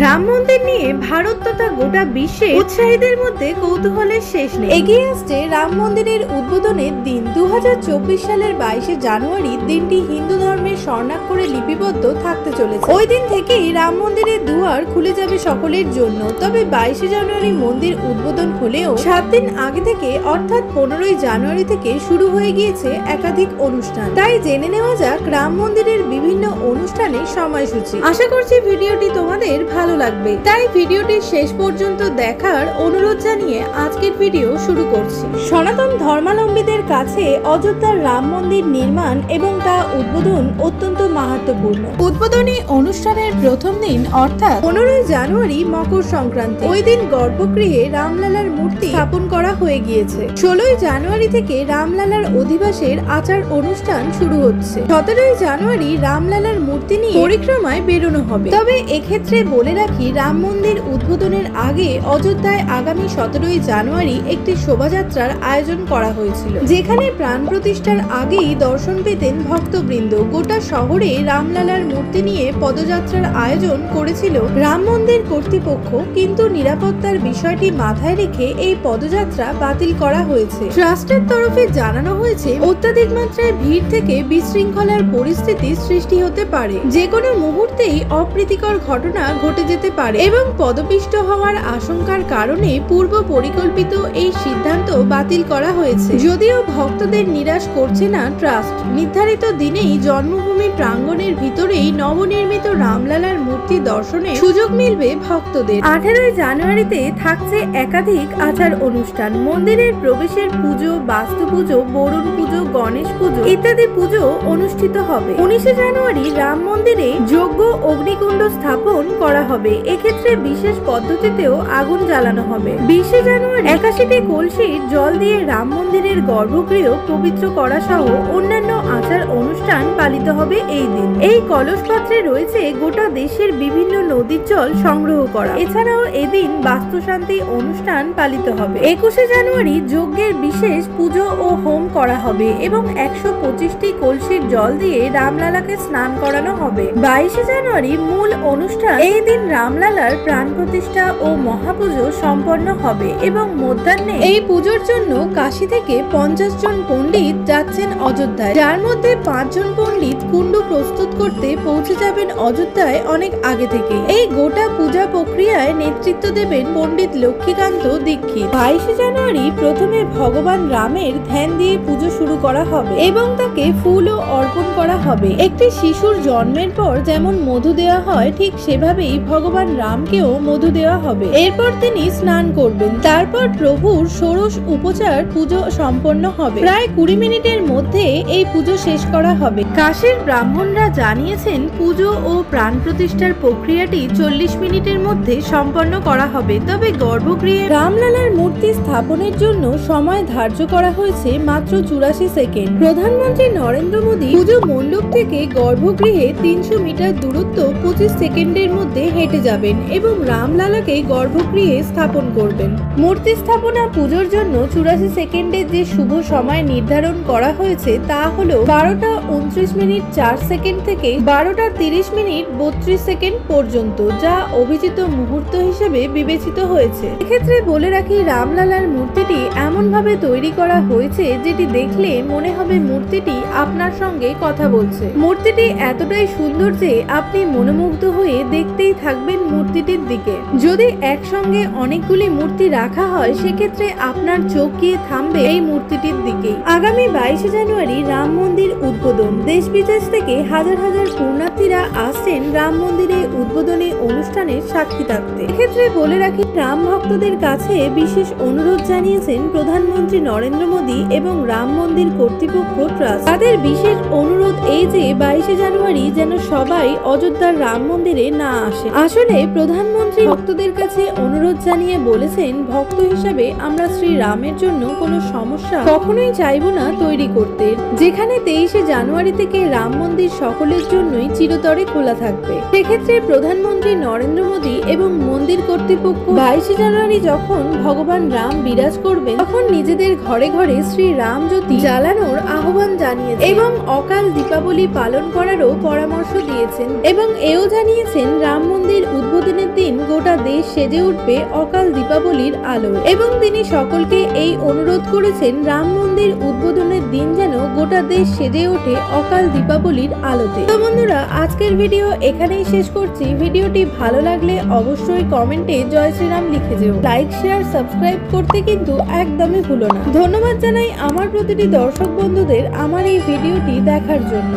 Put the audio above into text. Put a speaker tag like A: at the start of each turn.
A: রাম মন্দির নিয়ে ভারত তথা গোটা বিশ্বে উৎসাহীদের মধ্যে কৌতূহলের শেষ নেই। এগিয়ে আসছে রাম মন্দিরের উদ্বোধনের দিন। 2024 সালের 22শে জানুয়ারি দিনটি হিন্দু ধর্মের স্বর্ণাক্ষরে লিপিবদ্ধ থাকতে চলেছে। ওই দিন থেকেই রাম মন্দিরের দুয়ার খুলে যাবে সকলের জন্য। তবে 22শে জানুয়ারি মন্দির উদ্বোধন হলেও 7 দিন আগে থেকে অর্থাৎ 15ই জানুয়ারি থেকে শুরু হয়ে গিয়েছে একাধিক অনুষ্ঠান। তাই জেনে নেওয়া যাক রাম মন্দিরের বিভিন্ন অনুষ্ঠানের সময়সূচি। আশা করছি ভিডিওটি তোমাদের ভালো লাগবে, তাই ভিডিওটি শেষ পর্যন্ত দেখার অনুরোধ জানিয়ে আজকের ভিডিও শুরু করছি। সনাতন ধর্মাবলম্বীদের কাছে অযোধ্যার রাম মন্দির নির্মাণ এবং তা উদ্বোধন অত্যন্ত মাহাত্ম্যপূর্ণ। উদ্বোধনী অনুষ্ঠানের প্রথম দিন অর্থাৎ 15ই জানুয়ারি মকর সংক্রান্তি। ওই দিন গর্ভগৃহে রামলালার মূর্তি স্থাপন করা হয়ে গিয়েছে। 16ই জানুয়ারি থেকে রামলালার অধিবাসের আচার অনুষ্ঠান শুরু হচ্ছে। 17ই জানুয়ারি রামলালার মূর্তি নিয়ে পরিক্রমায় বেরোনো হবে। তবে এক্ষেত্রে বলে রাখি, রাম মন্দির উদ্বোধনের আগে অযোধ্যায় আগামী 17ই জানুয়ারি একটি শোভাযাত্রার আয়োজন করা হয়েছিল, যেখানে প্রাণ প্রতিষ্ঠার আগেই দর্শন পেতেন ভক্তবৃন্দ। গোটা শহরে রামলালার মূর্তি নিয়ে পদযাত্রার আয়োজন করেছিল রাম মন্দির কর্তৃপক্ষ, কিন্তু নিরাপত্তার বিষয়টি মাথায় রেখে এই পদযাত্রা বাতিল করা হয়েছে। ট্রাস্টের তরফে জানানো হয়েছে, অত্যাধিক মাত্রায় ভিড় থেকে বিশৃঙ্খলার পরিস্থিতি সৃষ্টি হতে পারে, যে কোনো মুহূর্তেই অপ্রীতিকর ঘটনা ঘটে যেতে পারে এবং পদপিষ্ট হওয়ার আশঙ্কার কারণে পূর্ব পরিকল্পিত এই সিদ্ধান্ত বাতিল করা হয়েছে। যদিও ভক্তদের নিরাশ করছে না ট্রাস্ট, নির্ধারিত দিনেই জন্মভূমি প্রাঙ্গণের ভিতরেই নবনির্মিত রামলালার মূর্তি দর্শনে সুযোগ মিলবে ভক্তদের। 18ই জানুয়ারিতে থাকছে একাধিক আচার অনুষ্ঠান। মন্দিরের প্রবেশের পুজো, বাস্তু পুজো, বরুণ পুজো, গণেশ পুজো ইত্যাদি পুজো অনুষ্ঠিত হবে। 19শে জানুয়ারি রাম মন্দিরে যজ্ঞ অগ্নিকুণ্ড স্থাপন করা হবে। এক্ষেত্রে বিশেষ পদ্ধতিতেও আগুন জ্বালানো হবে। 20শে জানুয়ারি 81টি কলসির জল দিয়ে রাম মন্দিরের গর্ভগৃহ পবিত্র করা সহ অন্যান্য আচার অনুষ্ঠান পালিত হবে এই দিন। এই কলস পাত্রে রয়েছে গোটা দেশের বিভিন্ন নদীর জল সংগ্রহ করা। এছাড়াও এদিন বাস্তুশান্তি অনুষ্ঠান পালিত হবে। 21শে জানুয়ারি যজ্ঞের বিশেষ পুজো ও হোম করা হবে এবং 125টি কলসির জল দিয়ে রামলালাকে স্নান করানো হবে। 22শে জানুয়ারি মূল অনুষ্ঠান। এই দিন রামলালার প্রাণ প্রতিষ্ঠা ও মহাপুজো সম্পন্ন হবে এবং মধ্যাহ্নে এই পুজোর জন্য কাশী থেকে 50 জন পণ্ডিত যাচ্ছেন অযোধ্যায়, যার মধ্যে 5 জন পণ্ডিত কুণ্ড প্রস্তুত করতে পৌঁছে যাবেন অযোধ্যায় অনেক আগে থেকে। এই গোটা পূজা প্রক্রিয়ায় নেতৃত্ব দেবেন পণ্ডিত লক্ষ্মীকান্ত দীক্ষিত। 22শে জানুয়ারি প্রথমে ভগবান রামের ধ্যান দিয়ে পুজো শুরু করা হবে এবং তাকে ফুলও অর্পণ করা হবে। একটি শিশুর জন্মের পর যেমন মধু দেওয়া হয়, ঠিক সেভাবেই ভগবান রামকেও মধু দেওয়া হবে। এরপর তিনি স্নান করবেন। তারপর প্রভুর ষোড়শ উপচার পুজো সম্পন্ন হবে। প্রায় 20 মিনিটের মধ্যে এই পুজো শেষ করা হবে। কাশীর ব্রাহ্মণরা জানিয়েছেন, পুজো ও প্রাণ প্রতিষ্ঠার প্রক্রিয়াটি 40 মিনিটের মধ্যে সম্পন্ন করা হবে। তবে গর্ভগৃহে রামলালার মূর্তি স্থাপনের জন্য সময় ধার্য করা হয়েছে মাত্র 84 সেকেন্ড। প্রধানমন্ত্রী নরেন্দ্র মোদী পুজো মণ্ডপ থেকে গর্ভগৃহে 300 মিটার দূরত্ব 25 সেকেন্ডের মধ্যে হেঁটে যাবেন এবং রামলালাকে গর্ভগৃহে স্থাপন করবেন। মূর্তি স্থাপনা পুজোর জন্য 84 সেকেন্ডের যে শুভ সময় নির্ধারণ করা হয়েছে তা হলো 12টা 29 মিনিট 4 সেকেন্ড থেকে 12টা 30 মিনিট 32 সেকেন্ড পর্যন্ত, যা অভিজিত মুহূর্ত হিসেবে বিবেচিত হয়েছে। এক্ষেত্রে বলে রাখি, রামলালার মূর্তিটি এমন ভাবে তৈরি করা হয়েছে যেটি দেখলে মনে হবে মূর্তিটি আপনার সঙ্গে কথা বলছে। মূর্তিটি এতটাই সুন্দর যে আপনি মনোমুগ্ধ হয়ে দেখতেই থাকবেন মূর্তিটির দিকে। যদি একসঙ্গে অনেকগুলি মূর্তি রাখা হয়, সেক্ষেত্রে আপনার চোখ গিয়ে থামবে এই মূর্তিটির দিকে। আগামী 22শে জানুয়ারি রাম মন্দির উদ্বোধন। দেশ বিদেশ থেকে হাজার হাজার পুণ্যার্থীরা আসছেন রাম মন্দিরে উদ্বোধনী অনুষ্ঠানের সাক্ষী থাকতে। এক্ষেত্রে বলে রাখি, রাম ভক্তদের কাছে বিশেষ অনুরোধ জানিয়েছেন প্রধানমন্ত্রী নরেন্দ্র মোদী এবং রাম মন্দির কর্তৃপক্ষ ট্রাস্ট। তাদের বিশেষ অনুরোধ এই যে 22শে জানুয়ারি যেন সবাই অযোধ্যার রাম মন্দিরে না আসে। আসলে প্রধানমন্ত্রী ভক্তদের কাছে অনুরোধ জানিয়ে বলেছেন, ভক্ত হিসাবে আমরা শ্রী রামের জন্য কোনো সমস্যা কখনোই চাইবো না তৈরি করতে, যেখানে 23শে জানুয়ারি থেকে রাম মন্দির সকলের জন্যই চিরতরে খোলা থাকবে। সেক্ষেত্রে প্রধানমন্ত্রী নরেন্দ্র মোদী এবং মন্দির কর্তৃপক্ষ 22শে জানুয়ারি যখন ভগবান রাম বিরাজ করবেন, তখন নিজেদের ঘরে ঘরে শ্রী রাম জ্যোতি জ্বালানোর আহ্বান জানিয়েছেন এবং অকাল দীপাবলি পালন করারও পরামর্শ দিয়েছেন এবং এও জানিয়েছেন রাম মন্দির উদ্বোধনের দিন গোটা দেশ সেজে উঠবে অকাল দীপাবলির আলো, এবং তিনি সকলকে এই অনুরোধ করেছেন রাম মন্দির উদ্বোধনের দিন যেন গোটা দেশ সেজে ওঠে অকাল দীপাবলির আলোতে। তো বন্ধুরা, আজকের ভিডিও এখানেই শেষ করছি। ভিডিওটি ভালো লাগলে অবশ্যই কমেন্টে জয় শ্রীরাম লিখে যেও। লাইক, শেয়ার, সাবস্ক্রাইব করতে কিন্তু একদমই ভুলো না। ধন্যবাদ জানাই আমার প্রতিটি দর্শক বন্ধুদের আমার এই ভিডিওটি দেখার জন্য।